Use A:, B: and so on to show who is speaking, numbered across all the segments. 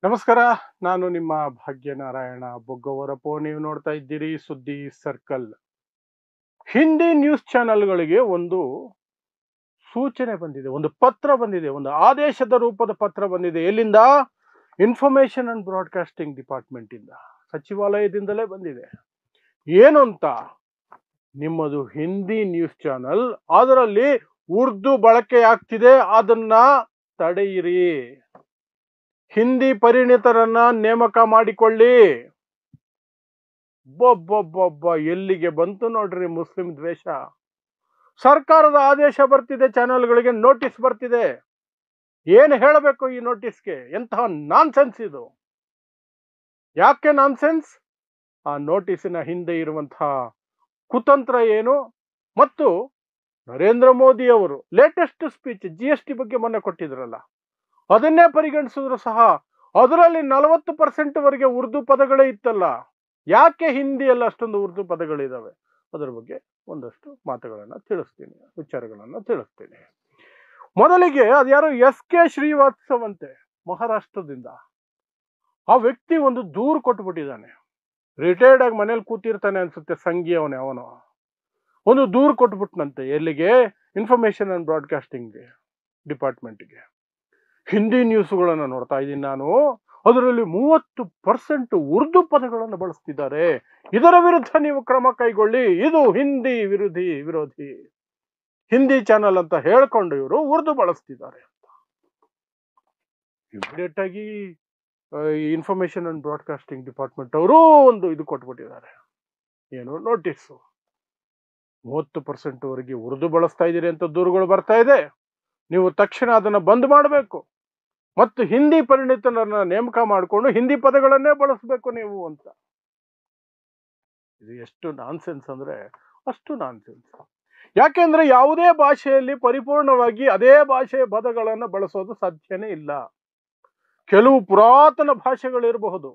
A: ನಮಸ್ಕಾರ. ನಾನು ನಿಮ್ಮ ಭಾಗ್ಯನಾರಾಯಣ ಬೊಗ್ಗವರಪೋ. ನೀವು ನೋಡ್ತಾ ಇದ್ದೀರಿ ಸುದ್ದಿ ಸರ್ಕಲ್. ಹಿಂದಿ ನ್ಯೂಸ್ ಚಾನೆಲ್ಗಳಿಗೆ ಒಂದು ಸೂಚನೆ ಬಂದಿದೆ, ಒಂದು ಪತ್ರ ಬಂದಿದೆ, ಒಂದು ಆದೇಶದ ರೂಪದ ಪತ್ರ ಬಂದಿದೆ. ಎಲ್ಲಿಂದ? ಇನ್ಫಾರ್ಮೇಶನ್ ಅಂಡ್ ಬ್ರಾಡ್ಕಾಸ್ಟಿಂಗ್ ಡಿಪಾರ್ಟ್ಮೆಂಟ್ ಇಂದ, ಸಚಿವಾಲಯದಿಂದಲೇ ಬಂದಿದೆ. ಏನು ಅಂತ? ನಿಮ್ಮದು ಹಿಂದಿ ನ್ಯೂಸ್ ಚಾನೆಲ್, ಅದರಲ್ಲಿ ಉರ್ದು ಬಳಕೆ ಆಗ್ತಿದೆ, ಅದನ್ನ ತಡೆಯಿರಿ. ಹಿಂದಿ ಪರಿಣಿತರನ್ನ ನೇಮಕ ಮಾಡಿಕೊಳ್ಳಿ. ಬೊಬ್ಬೊಬ್ಬೊಬ್ಬ, ಎಲ್ಲಿಗೆ ಬಂತು ನೋಡ್ರಿ ಮುಸ್ಲಿಂ ದ್ವೇಷ. ಸರ್ಕಾರದ ಆದೇಶ ಬರ್ತಿದೆ, ಚಾನೆಲ್ಗಳಿಗೆ ನೋಟಿಸ್ ಬರ್ತಿದೆ. ಏನು ಹೇಳಬೇಕು ಈ ನೋಟಿಸ್ಗೆ? ಎಂತಹ ನಾನ್ಸೆನ್ಸ್ ಇದು! ಯಾಕೆ ನಾನ್ಸೆನ್ಸ್? ಆ ನೋಟಿಸಿನ ಹಿಂದೆ ಇರುವಂತಹ ಕುತಂತ್ರ ಏನು? ಮತ್ತು ನರೇಂದ್ರ ಮೋದಿ ಅವರು ಲೇಟೆಸ್ಟ್ ಸ್ಪೀಚ್ GST ಬಗ್ಗೆ ಮೊನ್ನೆ ಕೊಟ್ಟಿದ್ರಲ್ಲ, ಅದನ್ನೇ ಪರಿಗಣಿಸಿದ್ರು ಸಹ ಅದರಲ್ಲಿ 40% ವರೆಗೆ ಉರ್ದು ಪದಗಳೇ ಇತ್ತಲ್ಲ. ಯಾಕೆ ಹಿಂದಿಯಲ್ಲಿ ಅಷ್ಟೊಂದು ಉರ್ದು ಪದಗಳಿದಾವೆ? ಅದರ ಬಗ್ಗೆ ಒಂದಷ್ಟು ಮಾತುಗಳನ್ನು ತಿಳಿಸ್ತೀನಿ, ವಿಚಾರಗಳನ್ನು ತಿಳಿಸ್ತೀನಿ. ಮೊದಲಿಗೆ ಅದ್ಯಾರೋ SK ಶ್ರೀವಾತ್ಸವ್ ಅಂತೆ, ಮಹಾರಾಷ್ಟ್ರದಿಂದ. ಆ ವ್ಯಕ್ತಿ ಒಂದು ದೂರು ಕೊಟ್ಬಿಟ್ಟಿದ್ದಾನೆ. ರಿಟೈರ್ಡ್ ಆಗಿ ಮನೇಲಿ ಕೂತಿರ್ತಾನೆ ಅನ್ಸುತ್ತೆ, ಸಂಘಿ ಅವನು ಒಂದು ದೂರು ಕೊಟ್ಬಿಟ್ನಂತೆ. ಎಲ್ಲಿಗೆ? ಇನ್ಫಾರ್ಮೇಶನ್ ಅಂಡ್ ಬ್ರಾಡ್ಕಾಸ್ಟಿಂಗ್ ಡಿಪಾರ್ಟ್ಮೆಂಟ್ಗೆ. ಹಿಂದಿ ನ್ಯೂಸ್ಗಳನ್ನು ನೋಡ್ತಾ ಇದ್ದೀನಿ ನಾನು, ಅದರಲ್ಲಿ 30% ಉರ್ದು ಪದಗಳನ್ನು ಬಳಸ್ತಿದ್ದಾರೆ. ಇದರ ವಿರುದ್ಧ ನೀವು ಕ್ರಮ ಕೈಗೊಳ್ಳಿ. ಇದು ಹಿಂದಿ ವಿರೋಧಿ ಹಿಂದಿ ಚಾನಲ್ ಅಂತ ಹೇಳ್ಕೊಂಡು ಇವರು ಉರ್ದು ಬಳಸ್ತಿದ್ದಾರೆ ಅಂತ ಇಮಿಡಿಯೇಟ್ ಆಗಿ ಇನ್ಫಾರ್ಮೇಶನ್ ಅಂಡ್ ಬ್ರಾಡ್ಕಾಸ್ಟಿಂಗ್ ಡಿಪಾರ್ಟ್ಮೆಂಟ್ ಅವರು ಒಂದು ಇದು ಕೊಟ್ಬಿಟ್ಟಿದ್ದಾರೆ. ಏನು? ನೋಟಿಸ್. 30% ವರೆಗೆ ಉರ್ದು ಬಳಸ್ತಾ ಇದ್ದೀರಿ ಅಂತ ದೂರುಗಳು ಬರ್ತಾ ಇದೆ. ನೀವು ತಕ್ಷಣ ಅದನ್ನ ಬಂದ್ ಮಾಡಬೇಕು ಮತ್ತು ಹಿಂದಿ ಪರಿಣಿತರನ್ನ ನೇಮಕ ಮಾಡಿಕೊಂಡು ಹಿಂದಿ ಪದಗಳನ್ನೇ ಬಳಸಬೇಕು ನೀವು ಅಂತ. ಇದು ಎಷ್ಟು ನಾನ್ಸೆನ್ಸ್ ಅಂದ್ರೆ ಅಷ್ಟು ನಾನ್ಸೆನ್ಸ್. ಯಾಕೆಂದ್ರೆ ಯಾವುದೇ ಭಾಷೆಯಲ್ಲಿ ಪರಿಪೂರ್ಣವಾಗಿ ಅದೇ ಭಾಷೆಯ ಪದಗಳನ್ನು ಬಳಸೋದು ಸಾಧ್ಯನೇ ಇಲ್ಲ. ಕೆಲವು ಪುರಾತನ ಭಾಷೆಗಳಿರಬಹುದು,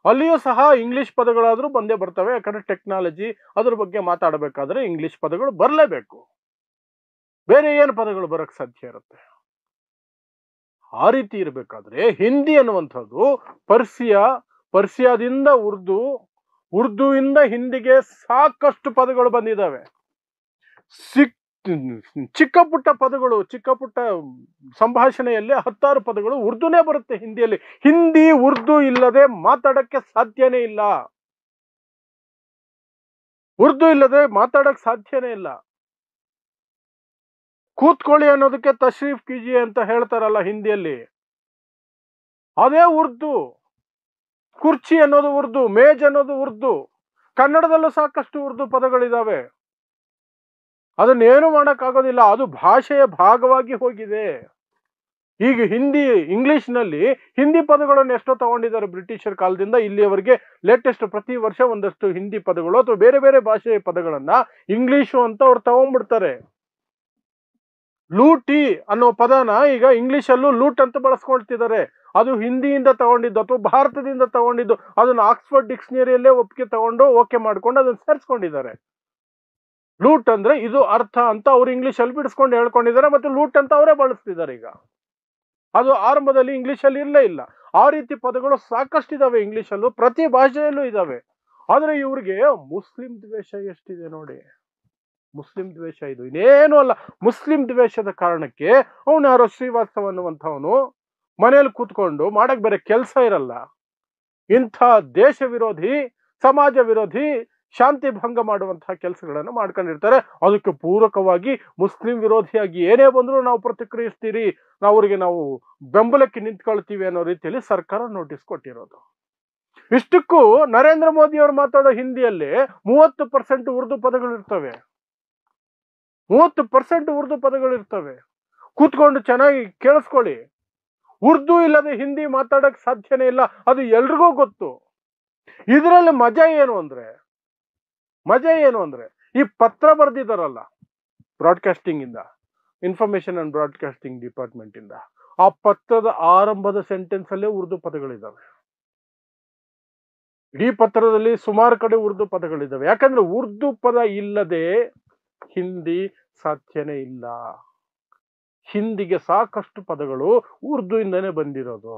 A: ಅಲ್ಲಿಯೂ ಸಹ ಇಂಗ್ಲಿಷ್ ಪದಗಳಾದ್ರೂ ಬಂದೇ ಬರ್ತವೆ. ಯಾಕಂದ್ರೆ ಟೆಕ್ನಾಲಜಿ, ಅದ್ರ ಬಗ್ಗೆ ಮಾತಾಡಬೇಕಾದ್ರೆ ಇಂಗ್ಲಿಷ್ ಪದಗಳು ಬರಲೇಬೇಕು. ಬೇರೆ ಏನು ಪದಗಳು ಬರಕ್ ಸಾಧ್ಯ ಇರುತ್ತೆ? ಆ ರೀತಿ ಇರಬೇಕಾದ್ರೆ ಹಿಂದಿ ಅನ್ನುವಂಥದ್ದು ಪರ್ಸಿಯಾದಿಂದ ಉರ್ದುವಿಂದ ಹಿಂದಿಗೆ ಸಾಕಷ್ಟು ಪದಗಳು ಬಂದಿದ್ದಾವೆ. ಚಿಕ್ಕ ಪುಟ್ಟ ಪದಗಳು, ಚಿಕ್ಕ ಪುಟ್ಟ ಸಂಭಾಷಣೆಯಲ್ಲಿ 10 ಪದಗಳು ಉರ್ದುನೇ ಬರುತ್ತೆ ಹಿಂದಿಯಲ್ಲಿ. ಹಿಂದಿ ಉರ್ದು ಇಲ್ಲದೆ ಮಾತಾಡಕ್ಕೆ ಸಾಧ್ಯನೇ ಇಲ್ಲ. ಉರ್ದು ಇಲ್ಲದೆ ಮಾತಾಡಕ್ ಸಾಧ್ಯನೇ ಇಲ್ಲ. ಕೂತ್ಕೊಳ್ಳಿ ಅನ್ನೋದಕ್ಕೆ ತಶ್ರೀಫ್ ಕೀಜಿ ಅಂತ ಹೇಳ್ತಾರಲ್ಲ ಹಿಂದಿಯಲ್ಲಿ, ಅದೇ ಉರ್ದು. ಕುರ್ಚಿ ಅನ್ನೋದು ಉರ್ದು, ಮೇಜ್ ಅನ್ನೋದು ಉರ್ದು. ಕನ್ನಡದಲ್ಲೂ ಸಾಕಷ್ಟು ಉರ್ದು ಪದಗಳಿದಾವೆ. ಅದನ್ನೇನು ಮಾಡಕ್ಕಾಗೋದಿಲ್ಲ, ಅದು ಭಾಷೆಯ ಭಾಗವಾಗಿ ಹೋಗಿದೆ. ಈಗ ಇಂಗ್ಲಿಷ್ನಲ್ಲಿ ಹಿಂದಿ ಪದಗಳನ್ನು ಎಷ್ಟೋ ತಗೊಂಡಿದ್ದಾರೆ ಬ್ರಿಟಿಷರ್ ಕಾಲದಿಂದ ಇಲ್ಲಿಯವರೆಗೆ. ಲೇಟೆಸ್ಟ್ ಪ್ರತಿ ವರ್ಷ ಒಂದಷ್ಟು ಹಿಂದಿ ಪದಗಳು ಅಥವಾ ಬೇರೆ ಬೇರೆ ಭಾಷೆಯ ಪದಗಳನ್ನ ಇಂಗ್ಲಿಷು ಅಂತ ಅವ್ರು ತಗೊಂಡ್ಬಿಡ್ತಾರೆ. ಲೂಟಿ ಅನ್ನೋ ಪದನ ಈಗ ಇಂಗ್ಲಿಷ್ ಅಲ್ಲೂ ಲೂಟ್ ಅಂತ ಬಳಸ್ಕೊಳ್ತಿದ್ದಾರೆ. ಅದು ಹಿಂದಿಯಿಂದ ತಗೊಂಡಿದ್ದು ಅಥವಾ ಭಾರತದಿಂದ ತಗೊಂಡಿದ್ದು. ಅದನ್ನ ಆಕ್ಸ್ಫರ್ಡ್ ಡಿಕ್ಷನರಿಯಲ್ಲೇ ಒಪ್ಪಿಗೆ ತಗೊಂಡು ಓಕೆ ಮಾಡ್ಕೊಂಡು ಅದನ್ನ ಸೇರಿಸ್ಕೊಂಡಿದ್ದಾರೆ. ಲೂಟ್ ಅಂದ್ರೆ ಇದು ಅರ್ಥ ಅಂತ ಅವ್ರು ಇಂಗ್ಲಿಷ್ ಅಲ್ಲಿ ಬಿಡಿಸ್ಕೊಂಡು ಹೇಳ್ಕೊಂಡಿದ್ದಾರೆ, ಮತ್ತೆ ಲೂಟ್ ಅಂತ ಅವರೇ ಬಳಸ್ತಿದ್ದಾರೆ ಈಗ. ಅದು ಆರಂಭದಲ್ಲಿ ಇಂಗ್ಲಿಷ್ ಅಲ್ಲಿ ಇರಲೇ ಇಲ್ಲ. ಆ ರೀತಿ ಪದಗಳು ಸಾಕಷ್ಟಿದಾವೆ ಇಂಗ್ಲಿಷ್ ಅಲ್ಲೂ, ಪ್ರತಿ ಭಾಷೆಯಲ್ಲೂ ಇದಾವೆ. ಆದ್ರೆ ಇವ್ರಿಗೆ ಮುಸ್ಲಿಂ ದ್ವೇಷ ಎಷ್ಟಿದೆ ನೋಡಿ. ಮುಸ್ಲಿಂ ದ್ವೇಷ ಇದು ಇನ್ನೇನು ಅಲ್ಲ. ಮುಸ್ಲಿಂ ದ್ವೇಷದ ಕಾರಣಕ್ಕೆ ಅವನು ಯಾರೋ ಶ್ರೀವಾತ್ಸವ್ ಅನ್ನುವಂಥವನು ಮನೇಲಿ ಕೂತ್ಕೊಂಡು ಮಾಡಕ್ ಬೇರೆ ಕೆಲಸ ಇರಲ್ಲ, ಇಂಥ ದೇಶ ವಿರೋಧಿ, ಸಮಾಜ ವಿರೋಧಿ, ಶಾಂತಿ ಭಂಗ ಮಾಡುವಂತಹ ಕೆಲಸಗಳನ್ನು ಮಾಡ್ಕೊಂಡಿರ್ತಾರೆ. ಅದಕ್ಕೆ ಪೂರಕವಾಗಿ ಮುಸ್ಲಿಂ ವಿರೋಧಿಯಾಗಿ ಏನೇ ಬಂದರೂ ನಾವು ಪ್ರತಿಕ್ರಿಯಿಸ್ತೀರಿ, ನಾವು ಬೆಂಬಲಕ್ಕೆ ನಿಂತ್ಕೊಳ್ತೀವಿ ಅನ್ನೋ ರೀತಿಯಲ್ಲಿ ಸರ್ಕಾರ ನೋಟಿಸ್ ಕೊಟ್ಟಿರೋದು. ಇಷ್ಟಕ್ಕೂ ನರೇಂದ್ರ ಮೋದಿ ಅವರು ಮಾತಾಡೋ ಹಿಂದಿಯಲ್ಲಿ 30% ಉರ್ದು ಪದಗಳಿರ್ತವೆ. 30% ಉರ್ದು ಪದಗಳಿರ್ತವೆ. ಕೂತ್ಕೊಂಡು ಚೆನ್ನಾಗಿ ಕೇಳಿಸ್ಕೊಳ್ಳಿ. ಉರ್ದು ಇಲ್ಲದೆ ಹಿಂದಿ ಮಾತಾಡಕ್ ಸಾಧ್ಯನೇ ಇಲ್ಲ, ಅದು ಎಲ್ರಿಗೂ ಗೊತ್ತು. ಇದರಲ್ಲಿ ಮಜಾ ಏನು ಅಂದ್ರೆ ಈ ಪತ್ರ ಬರೆದಿದ್ದಾರಲ್ಲ ಬ್ರಾಡ್ಕಾಸ್ಟಿಂಗ್ ಇಂದ, ಇನ್ಫಾರ್ಮೇಶನ್ ಅಂಡ್ ಬ್ರಾಡ್ಕಾಸ್ಟಿಂಗ್ ಡಿಪಾರ್ಟ್ಮೆಂಟ್ ಇಂದ, ಆ ಪತ್ರದ ಆರಂಭದ ಸೆಂಟೆನ್ಸ್ ಅಲ್ಲೇ ಉರ್ದು ಪದಗಳಿದ್ದಾವೆ. ಇಡೀ ಪತ್ರದಲ್ಲಿ ಸುಮಾರು ಕಡೆ ಉರ್ದು ಪದಗಳಿದ್ದಾವೆ. ಯಾಕಂದ್ರೆ ಉರ್ದು ಪದ ಇಲ್ಲದೆ ಹಿಂದಿ ಸಾಧ್ಯನೇ ಇಲ್ಲ. ಹಿಂದಿಗೆ ಸಾಕಷ್ಟು ಪದಗಳು ಉರ್ದು ಇಂದನೇ ಬಂದಿರೋದು.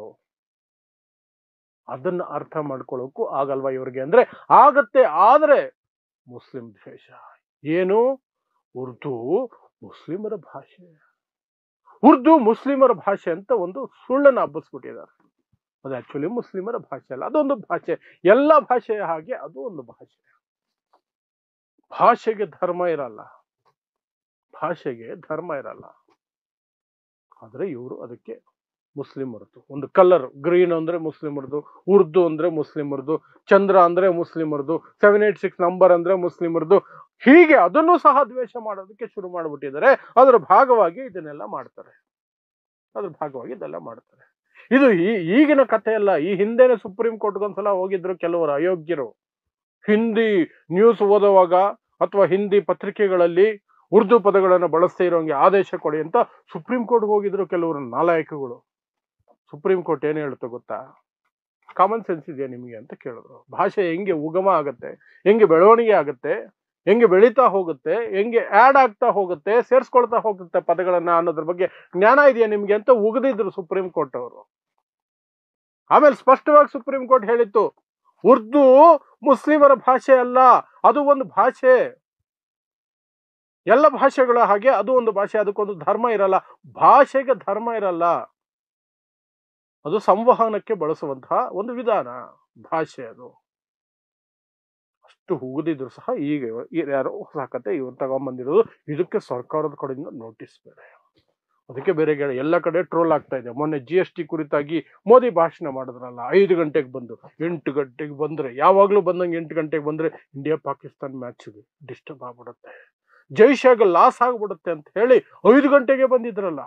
A: ಅದನ್ನ ಅರ್ಥ ಮಾಡ್ಕೊಳ್ಳೋಕ್ಕೂ ಆಗಲ್ವಾ ಇವ್ರಿಗೆ ಅಂದ್ರೆ ಆಗತ್ತೆ. ಆದ್ರೆ ಮುಸ್ಲಿಂ ದ್ವೇಷ ಏನು? ಉರ್ದು ಮುಸ್ಲಿಮರ ಭಾಷೆ, ಉರ್ದು ಮುಸ್ಲಿಮರ ಭಾಷೆ ಅಂತ ಒಂದು ಸುಳ್ಳನ್ನು ಹಬ್ಬಿಸ್ಬಿಟ್ಟಿದ್ದಾರೆ. ಅದು ಆಕ್ಚುಲಿ ಮುಸ್ಲಿಮರ ಭಾಷೆ ಅಲ್ಲ, ಅದೊಂದು ಭಾಷೆ. ಎಲ್ಲ ಭಾಷೆಯ ಹಾಗೆ ಅದು ಒಂದು ಭಾಷೆ. ಭಾಷೆಗೆ ಧರ್ಮ ಇರಲ್ಲ, ಭಾಷೆಗೆ ಧರ್ಮ ಇರಲ್ಲ. ಆದ್ರೆ ಇವರು ಅದಕ್ಕೆ ಮುಸ್ಲಿಮರದು ಒಂದು ಕಲರ್, ಗ್ರೀನ್ ಅಂದ್ರೆ ಮುಸ್ಲಿಮರದು, ಉರ್ದು ಅಂದ್ರೆ ಮುಸ್ಲಿಮರದು, ಚಂದ್ರ ಅಂದ್ರೆ ಮುಸ್ಲಿಮರದು, 786 ನಂಬರ್ ಅಂದ್ರೆ ಮುಸ್ಲಿಮರದು, ಹೀಗೆ ಅದನ್ನು ಸಹ ದ್ವೇಷ ಮಾಡೋದಕ್ಕೆ ಶುರು ಮಾಡಿಬಿಟ್ಟಿದ್ದಾರೆ. ಅದರ ಭಾಗವಾಗಿ ಇದನ್ನೆಲ್ಲ ಮಾಡ್ತಾರೆ, ಅದ್ರ ಭಾಗವಾಗಿ ಇದೆಲ್ಲ ಮಾಡ್ತಾರೆ. ಇದು ಈಗಿನ ಕಥೆ ಅಲ್ಲ. ಈ ಹಿಂದೆನೆ ಸುಪ್ರೀಂ ಕೋರ್ಟ್ಗೊಂದ್ಸಲ ಹೋಗಿದ್ರು ಕೆಲವರು ಅಯೋಗ್ಯರು. ಹಿಂದಿ ನ್ಯೂಸ್ ಓದುವಾಗ ಅಥವಾ ಹಿಂದಿ ಪತ್ರಿಕೆಗಳಲ್ಲಿ ಉರ್ದು ಪದಗಳನ್ನು ಬಳಸ್ತಾ ಇರೋಂಗೆ ಆದೇಶ ಕೊಡಿ ಅಂತ ಸುಪ್ರೀಂ ಕೋರ್ಟ್ಗೆ ಹೋಗಿದ್ರು ಕೆಲವರು ನಾಲಾಯಕಗಳು. ಸುಪ್ರೀಂ ಕೋರ್ಟ್ ಏನ್ ಹೇಳ್ತು ಗೊತ್ತಾ? ಕಾಮನ್ ಸೆನ್ಸ್ ಇದೆಯಾ ನಿಮಗೆ ಅಂತ ಕೇಳಿದ್ರು. ಭಾಷೆ ಹೆಂಗೆ ಉಗಮ ಆಗತ್ತೆ, ಹೆಂಗೆ ಬೆಳವಣಿಗೆ ಆಗತ್ತೆ, ಹೆಂಗೆ ಬೆಳೀತಾ ಹೋಗುತ್ತೆ, ಹೆಂಗೆ ಆಡ್ ಆಗ್ತಾ ಹೋಗುತ್ತೆ, ಸೇರ್ಸ್ಕೊಳ್ತಾ ಹೋಗುತ್ತೆ ಪದಗಳನ್ನ ಅನ್ನೋದ್ರ ಬಗ್ಗೆ ಜ್ಞಾನ ಇದೆಯಾ ನಿಮ್ಗೆ ಅಂತ ಉಗಿದಿದ್ರು ಸುಪ್ರೀಂ ಕೋರ್ಟ್ ಅವರು. ಆಮೇಲೆ ಸ್ಪಷ್ಟವಾಗಿ ಸುಪ್ರೀಂ ಕೋರ್ಟ್ ಹೇಳಿತ್ತು, ಉರ್ದು ಮುಸ್ಲಿಮರ ಭಾಷೆ ಅಲ್ಲ, ಅದು ಒಂದು ಭಾಷೆ. ಎಲ್ಲ ಭಾಷೆಗಳ ಹಾಗೆ ಅದು ಒಂದು ಭಾಷೆ, ಅದಕ್ಕೊಂದು ಧರ್ಮ ಇರಲ್ಲ, ಭಾಷೆಗೆ ಧರ್ಮ ಇರಲ್ಲ, ಅದು ಸಂವಹನಕ್ಕೆ ಬಳಸುವಂತಹ ಒಂದು ವಿಧಾನ ಭಾಷೆ. ಅದು ಅಷ್ಟು ಉಗಿದಿದ್ರು ಸಹ ಈಗ ಯಾರೋ ಹೊಸ ಕತೆ ಇವ್ರು ತಗೊಂಡ್ಬಂದಿರೋದು. ಇದಕ್ಕೆ ಸರ್ಕಾರದ ಕಡೆಯಿಂದ ನೋಟಿಸ್ ಬೇರೆ, ಅದಕ್ಕೆ ಬೇರೆ ಎಲ್ಲ ಕಡೆ ಟ್ರೋಲ್ ಆಗ್ತಾ ಇದೆ. ಮೊನ್ನೆ GST ಕುರಿತಾಗಿ ಮೋದಿ ಭಾಷಣ ಮಾಡಿದ್ರಲ್ಲ, 5 ಗಂಟೆಗೆ ಬಂದು 8 ಗಂಟೆಗೆ ಬಂದ್ರೆ, ಯಾವಾಗ್ಲೂ ಬಂದಂಗೆ 8 ಗಂಟೆಗೆ ಬಂದ್ರೆ ಇಂಡಿಯಾ ಪಾಕಿಸ್ತಾನ್ ಮ್ಯಾಚ್ಗೆ ಡಿಸ್ಟರ್ಬ್ ಆಗ್ಬಿಡುತ್ತೆ, ಜೈಶಾಗ ಲಾಸ್ ಆಗ್ಬಿಡುತ್ತೆ ಅಂತ ಹೇಳಿ 5 ಗಂಟೆಗೆ ಬಂದಿದ್ರಲ್ಲ.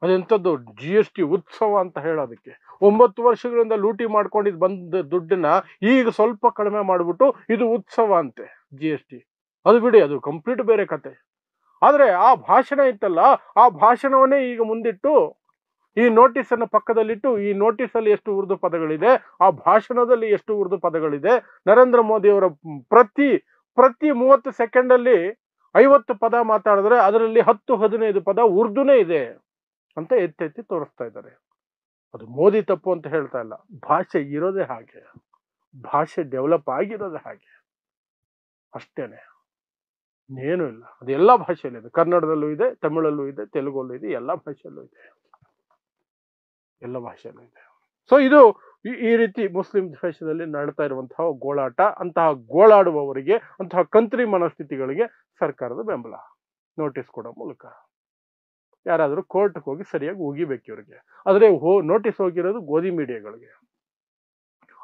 A: ಅದೆಂಥದ್ದು GST ಉತ್ಸವ ಅಂತ ಹೇಳೋದಕ್ಕೆ. 9 ವರ್ಷಗಳಿಂದ ಲೂಟಿ ಮಾಡ್ಕೊಂಡಿದ್ ಬಂದ ದುಡ್ಡನ್ನ ಈಗ ಸ್ವಲ್ಪ ಕಡಿಮೆ ಮಾಡ್ಬಿಟ್ಟು ಇದು ಉತ್ಸವ ಅಂತೆ GST. ಅದು ಬಿಡಿ, ಅದು ಕಂಪ್ಲೀಟ್ ಬೇರೆ ಕತೆ. ಆದ್ರೆ ಆ ಭಾಷಣ ಇತ್ತಲ್ಲ, ಆ ಭಾಷಣವನ್ನೇ ಈಗ ಮುಂದಿಟ್ಟು ಈ ನೋಟಿಸ್ ಅನ್ನು ಪಕ್ಕದಲ್ಲಿಟ್ಟು, ಈ ನೋಟಿಸ್ ಅಲ್ಲಿ ಎಷ್ಟು ಉರ್ದು ಪದಗಳಿದೆ, ಆ ಭಾಷಣದಲ್ಲಿ ಎಷ್ಟು ಉರ್ದು ಪದಗಳಿದೆ, ನರೇಂದ್ರ ಮೋದಿ ಅವರ ಪ್ರತಿ 30 ಸೆಕೆಂಡ್ ಅಲ್ಲಿ 50 ಪದ ಮಾತಾಡಿದ್ರೆ ಅದರಲ್ಲಿ 10-15 ಪದ ಉರ್ದುನೇ ಇದೆ ಅಂತ ಎತ್ತಿ ತೋರಿಸ್ತಾ ಇದ್ದಾರೆ. ಅದು ಮೋದಿ ತಪ್ಪು ಅಂತ ಹೇಳ್ತಾ ಇಲ್ಲ, ಭಾಷೆ ಇರೋದೇ ಹಾಗೆ, ಭಾಷೆ ಡೆವಲಪ್ ಆಗಿರೋದೇ ಹಾಗೆ, ಅಷ್ಟೇನೆ, ಇನ್ನೇನು ಇಲ್ಲ. ಅದು ಎಲ್ಲಾ ಭಾಷೆಯಲ್ಲೂ ಇದೆ, ಕನ್ನಡದಲ್ಲೂ ಇದೆ, ತಮಿಳಲ್ಲೂ ಇದೆ, ತೆಲುಗಲ್ಲೂ ಇದೆ, ಎಲ್ಲಾ ಭಾಷೆಯಲ್ಲೂ ಇದೆ, ಎಲ್ಲ ಭಾಷೆಯಲ್ಲೂ ಇದೆ. ಸೊ ಇದು ಈ ರೀತಿ ಮುಸ್ಲಿಂ ದ್ವೇಷದಲ್ಲಿ ನಡೀತಾ ಇರುವಂತಹ ಗೋಳಾಟ. ಅಂತಹ ಗೋಳಾಡುವವರಿಗೆ, ಅಂತಹ ಕಂತ್ರಿ ಮನಸ್ಥಿತಿಗಳಿಗೆ ಸರ್ಕಾರದ ಬೆಂಬಲ, ನೋಟಿಸ್ ಕೊಡೋ ಮೂಲಕ. ಯಾರಾದ್ರೂ ಕೋರ್ಟ್ಗೆ ಹೋಗಿ ಸರಿಯಾಗಿ ಉಗಿಬೇಕು ಇವ್ರಿಗೆ. ಆದ್ರೆ ನೋಟಿಸ್ ಹೋಗಿರೋದು ಗೋಧಿ ಮೀಡಿಯಾಗಳಿಗೆ.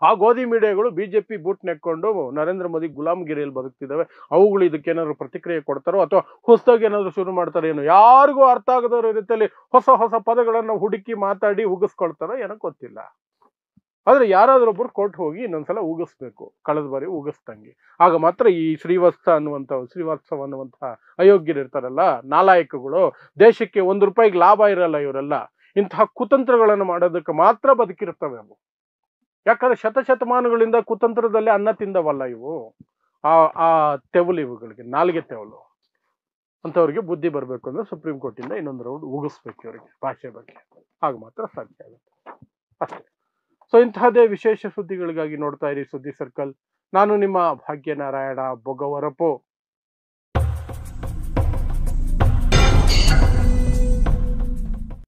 A: ಆ ಗೋಧಿ ಮೀಡಿಯಾಗಳು ಬಿಜೆಪಿ ಬೂಟ್ ನೆಕ್ಕೊಂಡು ನರೇಂದ್ರ ಮೋದಿ ಗುಲಾಮಗಿರಿಯಲ್ಲಿ ಬದುಕ್ತಿದ್ದಾವೆ. ಅವುಗಳು ಇದಕ್ಕೇನಾದ್ರು ಪ್ರತಿಕ್ರಿಯೆ ಕೊಡ್ತಾರೋ ಅಥವಾ ಹೊಸದಾಗಿ ಏನಾದ್ರು ಶುರು ಮಾಡ್ತಾರೋ ಏನೋ, ಯಾರಿಗೂ ಅರ್ಥ ಆಗದವ್ರ ರೀತಿಯಲ್ಲಿ ಹೊಸ ಪದಗಳನ್ನ ಹುಡುಕಿ ಮಾತಾಡಿ ಉಗಿಸ್ಕೊಳ್ತಾರೋ ಏನೋ ಗೊತ್ತಿಲ್ಲ. ಆದ್ರೆ ಯಾರಾದ್ರೂ ಒಬ್ರು ಕೋರ್ಟ್ ಹೋಗಿ ಇನ್ನೊಂದ್ಸಲ ಉಗಿಸ್ಬೇಕು, ಕಳೆದ ಬಾರಿ ಉಗಿಸ್ದಂಗೆ. ಆಗ ಮಾತ್ರ ಈ ಶ್ರೀವಾತ್ಸವ ಅನ್ನುವಂತಹ ಅಯೋಗ್ಯರು ಇರ್ತಾರಲ್ಲ, ನಾಲಾಯಕಗಳು, ದೇಶಕ್ಕೆ ₹1 ಲಾಭ ಇರಲ್ಲ ಇವರೆಲ್ಲ, ಇಂತಹ ಕುತಂತ್ರಗಳನ್ನು ಮಾಡೋದಕ್ಕೆ ಮಾತ್ರ ಬದುಕಿರ್ತವೆ ಅವು. ಯಾಕಂದ್ರೆ ಶತಮಾನಗಳಿಂದ ಕುತಂತ್ರದಲ್ಲಿ ಅನ್ನ ತಿಂದವಲ್ಲ ಇವು. ಆ ತೆವಲು ಇವುಗಳಿಗೆ, ನಾಲ್ಗೆ ತೆವಲು ಅಂತವ್ರಿಗೆ ಬುದ್ಧಿ ಬರ್ಬೇಕು ಅಂದ್ರೆ ಸುಪ್ರೀಂ ಕೋರ್ಟ್ ಇಂದ ಇನ್ನೊಂದು ರೌಂಡ್ ಉಗಿಸ್ಬೇಕು ಇವರಿಗೆ ಭಾಷೆ ಬಗ್ಗೆ, ಆಗ ಮಾತ್ರ ಸಾಧ್ಯ ಆಗುತ್ತೆ ಅಷ್ಟೇ. ಸೊ ಇಂತಹದೇ ವಿಶೇಷ ಸುದ್ದಿಗಳಿಗಾಗಿ ನೋಡ್ತಾ ಇರಿ ಸುದ್ದಿ ಸರ್ಕಲ್. ನಾನು ನಿಮ್ಮ ಭಾಗ್ಯನಾರಾಯಣ ಬೊಗವರಪು.